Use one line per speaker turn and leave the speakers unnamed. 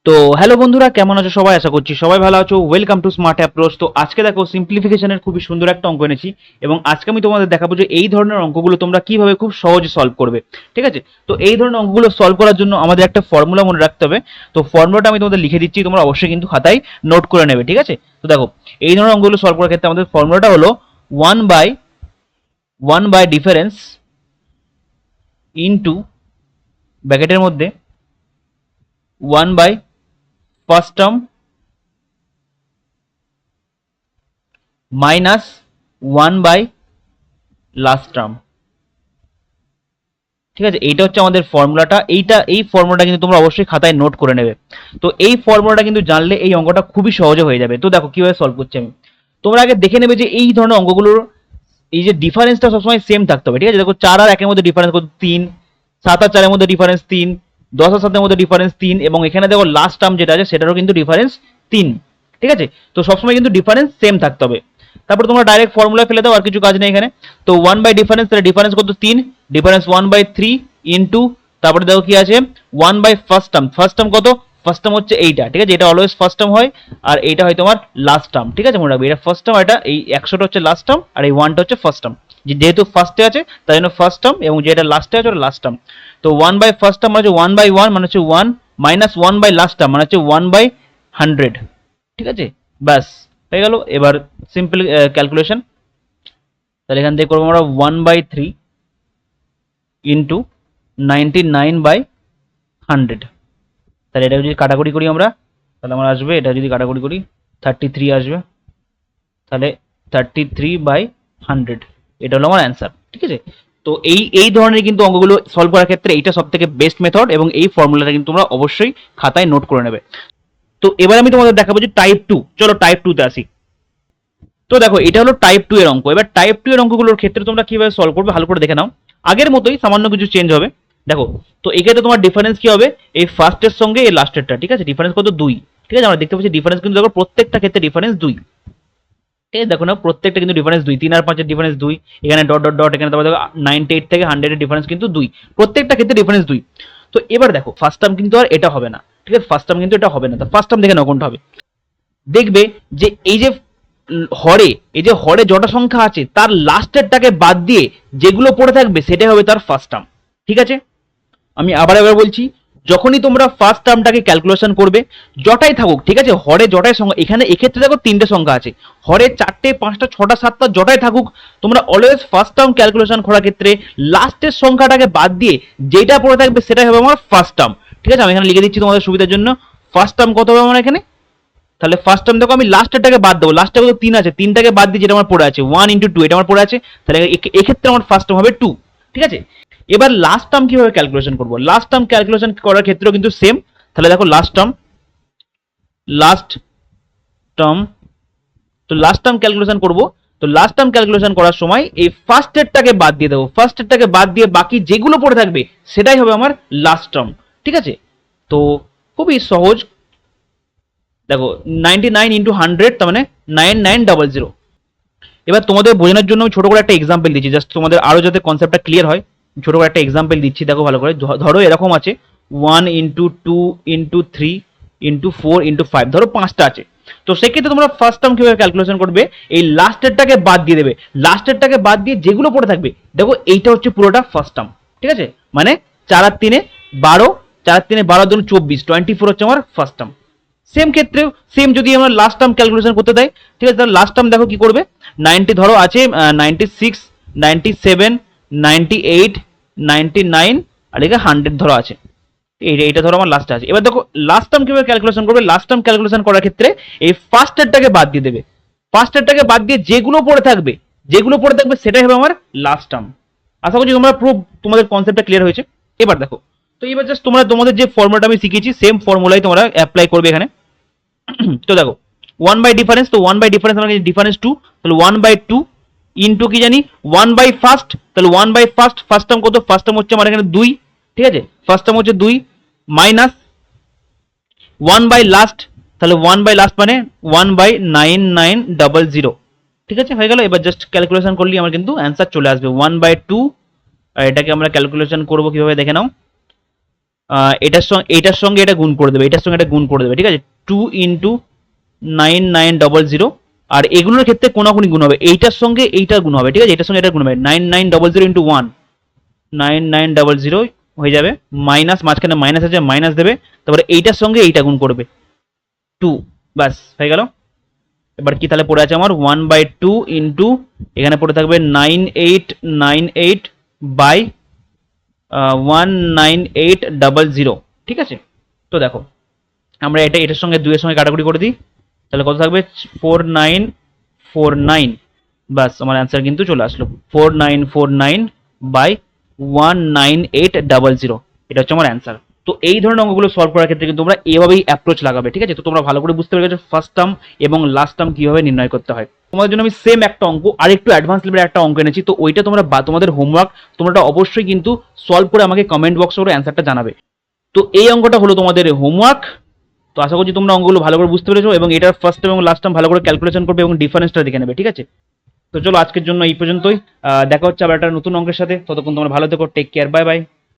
তো হ্যালো বন্ধুরা, কেমন আছো সবাই? আশা করছি সবাই ভালো আছো। Welcome to smart approach. তো আজকে দেখো সিম্পলিফিকেশনের খুবই সুন্দর একটা অঙ্ক এনেছি এবং আজকে আমি তোমাদের দেখাবো যে এই ধরনের অঙ্কগুলো তোমরা কিভাবে খুব সহজে সলভ করবে। ঠিক আছে? তো এই ধরনের অঙ্কগুলো সলভ করার জন্য আমাদের একটা ফর্মুলা মনে রাখতে হবে। তো ফর্মুলাটা আমি তোমাদের লিখে দিচ্ছি, তোমরা অবশ্যই কিন্তু খাতায় নোট করে নেবে। ঠিক আছে? তো দেখো, এই ধরনের অঙ্কগুলো সলভ করার ক্ষেত্রে আমাদের ফর্মুলাটা হলো ওয়ান বাই ডিফারেন্স ইনটু ব্র্যাকেটের মধ্যে one by first term minus one by last term. ঠিক আছে? এইটা হচ্ছে আমাদের ফর্মুলাটা। এই ফর্মুলাটা কিন্তু তোমরা অবশ্যই খাতায় নোট করে নেবে। তো এই ফর্মুলাটা কিন্তু জানলে এই অঙ্কটা খুবই সহজে হয়ে যাবে। তো দেখো কিভাবে সলভ করছি আমি। তোমরা আগে দেখে নেবে যে এই ধরনের অঙ্কগুলোর এই যে ডিফারেন্সটা সবসময় সেম থাকতে হবে। ঠিক আছে? দেখো 4 আর 1 এর মধ্যে ডিফারেন্স কত? 3। 7 আর 4 এর মধ্যে ডিফারেন্স 3। 10 আর 7 এর মধ্যে ডিফারেন্স 3 এবং এখানে দেখো লাস্ট টার্ম যেটা আছে সেটারও কিন্তু ডিফারেন্স 3। ঠিক আছে? তো সবসময় কিন্তু ডিফারেন্স সেম থাকতে হবে। তারপর তোমরা ডাইরেক্ট ফর্মুলা ফেলে দাও, আর কিছু কাজ নেই এখানে। তো 1 বাই ডিফারেন্স, তাহলে ডিফারেন্স কত? 3। ডিফারেন্স 1 বাই 3 ইনটু তারপরে দেখো কি আছে 1 by first term. First term কত? ফার্স্ট টার্ম হচ্ছে এইটা। ঠিক আছে? এটা অলওয়েজ ফার্স্ট টার্ম হয় আর এইটা হয় তোমার লাস্ট টার্ম। ঠিক আছে? মনে রাখবে এটা ফার্স্ট টার্ম, এটা এই 100টা হচ্ছে লাস্ট টার্ম আর এই 1টা হচ্ছে ফার্স্ট টার্ম। যেহেতু ফার্স্টে আছে তাই জন্য ফার্স্ট টার্ম এবং যেটা লাস্টে আছে ওটা লাস্ট টার্ম। তো 1 বাই ফার্স্ট টার্ম মানে হচ্ছে 1 বাই 1 মানে হচ্ছে 1 মাইনাস 1 বাই লাস্ট টার্ম মানে হচ্ছে 1 বাই 100। ঠিক আছে? ব্যাস হয়ে গেল। এবার সিম্পল ক্যালকুলেশন। তাহলে এখান থেকে করবো আমরা 1/3 ইন্টু 99/100। তাহলে এটা যদি কাটাকুটি করি আমরা, তাহলে আমার আসবে, এটা যদি কাটাকুটি করি 33 আসবে। তাহলে 33/100 এটা হলো আমার অ্যান্সার। ঠিক আছে? তো এই ধরনের কিন্তু অঙ্কগুলো সলভ করার ক্ষেত্রে এইটা সব থেকে বেস্ট মেথড এবং এই ফর্মুলাটা কিন্তু তোমরা অবশ্যই খাতায় নোট করে নেবে। তো এবার আমি তোমাদের দেখাবো যে টাইপ 2। চলো টাইপ 2 তে আসি। তো দেখো এটা হলো টাইপ 2 এর অঙ্ক। এবার টাইপ 2 এর অঙ্কগুলোর ক্ষেত্রে তোমরা কিভাবে সলভ করবে ভালো করে দেখে নাও। আগের মতোই সামান্য কিছু চেঞ্জ হবে। দেখো, তো এক্ষেত্রে তোমার ডিফারেন্স কি হবে? এই ফার্স্টের সঙ্গে এই লাস্টেরটা। ঠিক আছে? ডিফারেন্স কত? 2। ঠিক আছে? আমরা দেখতে পাচ্ছি ডিফারেন্স কিন্তু দেখো প্রত্যেকটা ক্ষেত্রে ডিফারেন্স 2। ঠিক আছে? দেখো না, প্রত্যেকটা কিন্তু ডিফারেন্স 2। 3 আর 5 এর ডিফারেন্স 2। এখানে ডট ডট ডট, এখানে তারপর দেখো 98 থেকে 100 এর ডিফারেন্স কিন্তু 2। প্রত্যেকটা ক্ষেত্রে ডিফারেন্স 2। তো এবার দেখো ফার্স্ট টার্ম কিন্তু আর এটা হবে না। ঠিক আছে? ফার্স্ট টার্ম কিন্তু এটা হবে না। তো ফার্স্ট টার্ম দেখে নাও কোনটা হবে। দেখবে যে এই যে হরে, এই যে হরে যটা সংখ্যা আছে তার লাস্টেরটাকে বাদ দিয়ে যেগুলো পড়ে থাকবে সেটাই হবে তার ফার্স্ট টার্ম। ঠিক আছে? আমি আবার বলছি, যখনই তোমরা ফার্স্ট টার্মটাকে ক্যালকুলেশন করবে যটাই থাকুক, ঠিক আছে, হরে যটাই সংখ্যা, এখানে এক্ষেত্রে দেখো 3টে সংখ্যা আছে, হরে 4টে 5টা 6টা 7টা যটাই থাকুক, তোমরা অলওয়েজ ফার্স্ট টার্ম ক্যালকুলেশন করার ক্ষেত্রে লাস্টের সংখ্যাটাকে বাদ দিয়ে যেটা পড়ে থাকবে সেটাই হবে আমার ফার্স্ট টার্ম। ঠিক আছে? আমি এখানে লিখে দিচ্ছি তোমাদের সুবিধার জন্য। ফার্স্ট টার্ম কত হবে আমার এখানে? তাহলে ফার্স্ট টার্ম দেখো আমি লাস্টেরটাকে বাদ দেবো। লাস্টে কত? 3 আছে, 3টাকে বাদ দিয়ে যেটা আমার পড়ে আছে 1 ইন্টু 2, এটা আমার পড়ে আছে। তাহলে এক্ষেত্রে আমার ফার্স্ট টার্ম হবে 2। ঠিক আছে? এবার লাস্ট টার্ম কিভাবে ক্যালকুলেশন করবো? লাস্ট টার্ম ক্যালকুলেশন করার ক্ষেত্রেও কিন্তু সেম। তাহলে দেখো লাস্ট টার্ম, তো লাস্ট টার্ম ক্যালকুলেশন করবো। তো লাস্ট টার্ম ক্যালকুলেশন করার সময় এই ফার্স্টেরটাকে বাদ দিয়ে দেবো। ফার্স্টেরটাকে বাদ দিয়ে বাকি যেগুলো পড়ে থাকবে সেটাই হবে আমার লাস্ট টার্ম। ঠিক আছে? তো খুবই সহজ। দেখো 99 ইন্টু 100 তার মানে 9900। এবার তোমাদের বোঝানোর জন্য আমি ছোট করে একটা এক্সাম্পল দিচ্ছি, জাস্ট তোমাদের আরো যাতে কনসেপ্টটা ক্লিয়ার হয়। ছোট করে একটা এক্সাম্পল দিচ্ছি, দেখো ভালো করে। ধরো এরকম আছে 1 ইন্টু 2 ইন্টু 3 ইন্টু 4 ইন্টু 5, ধরো 5টা আছে। তো সেক্ষেত্রে তোমরা ফার্স্ট টার্ম কিভাবে ক্যালকুলেশন করবে? এই লাস্টেরটাকে বাদ দিয়ে দেবে। লাস্টেরটাকে বাদ দিয়ে যেগুলো পড়ে থাকবে, দেখো এইটা হচ্ছে পুরোটা ফার্স্ট টার্ম। ঠিক আছে? মানে 4 আর 3 12, 4 আর 3 12 দুগুণ 24, 24 হচ্ছে আমার ফার্স্ট টার্ম। সেম ক্ষেত্রেও সেম, যদি আমরা লাস্ট টার্ম ক্যালকুলেশন করতে দেয়, ঠিক আছে, তাহলে লাস্ট টার্ম দেখো কি করবে। 90 ধরো আছে 96, 97, 98, 99 আর এখানে 100 ধরো আছে। এইটা ধরো আমার লাস্টে আছে। এবার দেখো লাস্ট টার্ম কিভাবে ক্যালকুলেশন করবে? লাস্ট টার্ম ক্যালকুলেশন করার ক্ষেত্রে এই ফার্স্টেরটাকে বাদ দিয়ে দেবে। ফার্স্টেরটাকে বাদ দিয়ে যেগুলো পড়ে থাকবে সেটাই হবে আমার লাস্ট টার্ম। আশা করছি তোমরা পুরো তোমাদের কনসেপ্টটা ক্লিয়ার হয়েছে। এবার দেখো, তো এবার জাস্ট তোমরা তোমাদের যে ফর্মুলাটা আমি শিখিয়েছি সেম ফর্মুলাই তোমরা অ্যাপ্লাই করবে এখানে। তো দেখো 1 বাই ডিফারেন্স, তো 1 বাই ডিফারেন্স আমরা ডিফারেন্স 2, তাহলে 1/2 ইনটু কি জানি 1 বাই ফার্স্ট, তাহলে 1 বাই ফার্স্ট, ফার্স্ট টার্ম কত? ফার্স্ট টার্ম হচ্ছে আমার এখানে 2। ঠিক আছে? ফার্স্ট টার্ম হচ্ছে 2 মাইনাস 1 বাই লাস্ট, তাহলে 1 বাই লাস্ট মানে 1/9900। ঠিক আছে? হয়ে গেল। এবার জাস্ট ক্যালকুলেশন করলে আমার কিন্তু অ্যান্সার চলে আসবে 1/2। আর এটাকে আমরা ক্যালকুলেশন করবো কিভাবে দেখে নাও। এটার সঙ্গে এটা গুণ করে দেবে, এটার সঙ্গে এটা গুণ করে দেবে, ঠিক আছে। 2 × 9900, আর এগুলোর ক্ষেত্রে কোনাকুনি গুণ হবে, এইটার সঙ্গে এইটার গুণ হবে, ঠিক আছে, এটার সঙ্গে এটা গুণ হবে। 9900 × 1, 9900 হয়ে যাবে, মাইনাস মাঝখানে মাইনাস আছে, মাইনাস দেবে, তারপরে এইটার সঙ্গে এইটা গুণ করবে 2, ব্যাস হয়ে গেল। এবার কি তাহলে পড়ে আছে আমার 1/2 ইন্টু এখানে পড়ে থাকবে 9898 বাই 19800, ঠিক আছে। তো দেখো আমরা এটার সঙ্গে 2 এর সঙ্গে কাটাকুটি করে দিই, তাহলে কত থাকবে 4949, বাস আমার অ্যান্সার কিন্তু চলে আসলো 4949 বাই 19800, এটা হচ্ছে আমার অ্যান্সার। তো এই ধরনের অঙ্কগুলো সলভ করার ক্ষেত্রে কিন্তু তোমরা এভাবেই অ্যাপ্রোচ লাগাবে, ঠিক আছে। তো তোমরা ভালো করে বুঝতে পেরে গেছো ফার্স্ট টার্ম এবং লাস্ট টার্ম কিভাবে নির্ণয় করতে হয়। তোমাদের জন্য আমি সেম একটা অঙ্ক আর একটু অ্যাডভান্স লেভেলের একটা অঙ্ক এনেছি, তো ওইটা তোমরা তোমাদের হোমওয়ার্ক তোমরা অবশ্যই কিন্তু সলভ করে আমাকে কমেন্ট বক্সে করে অ্যান্সারটা জানাবে। তো এই অঙ্কটা হলো তোমাদের হোমওয়ার্ক। তো আশা করছি তোমরা অঙ্কগুলো ভালো করে বুঝতে পেরেছো এবং এটার ফার্স্ট এবং লাস্ট টার্ম ভালো করে ক্যালকুলেশন করবে এবং ডিফারেন্সটা দেখে নেবে, ঠিক আছে। তো চলো আজকের জন্য এই পর্যন্তই, দেখা হচ্ছে আবার একটা নতুন অঙ্কের সাথে। ততক্ষণ তোমরা ভালো থেকো, টেক কেয়ার, বাই বাই।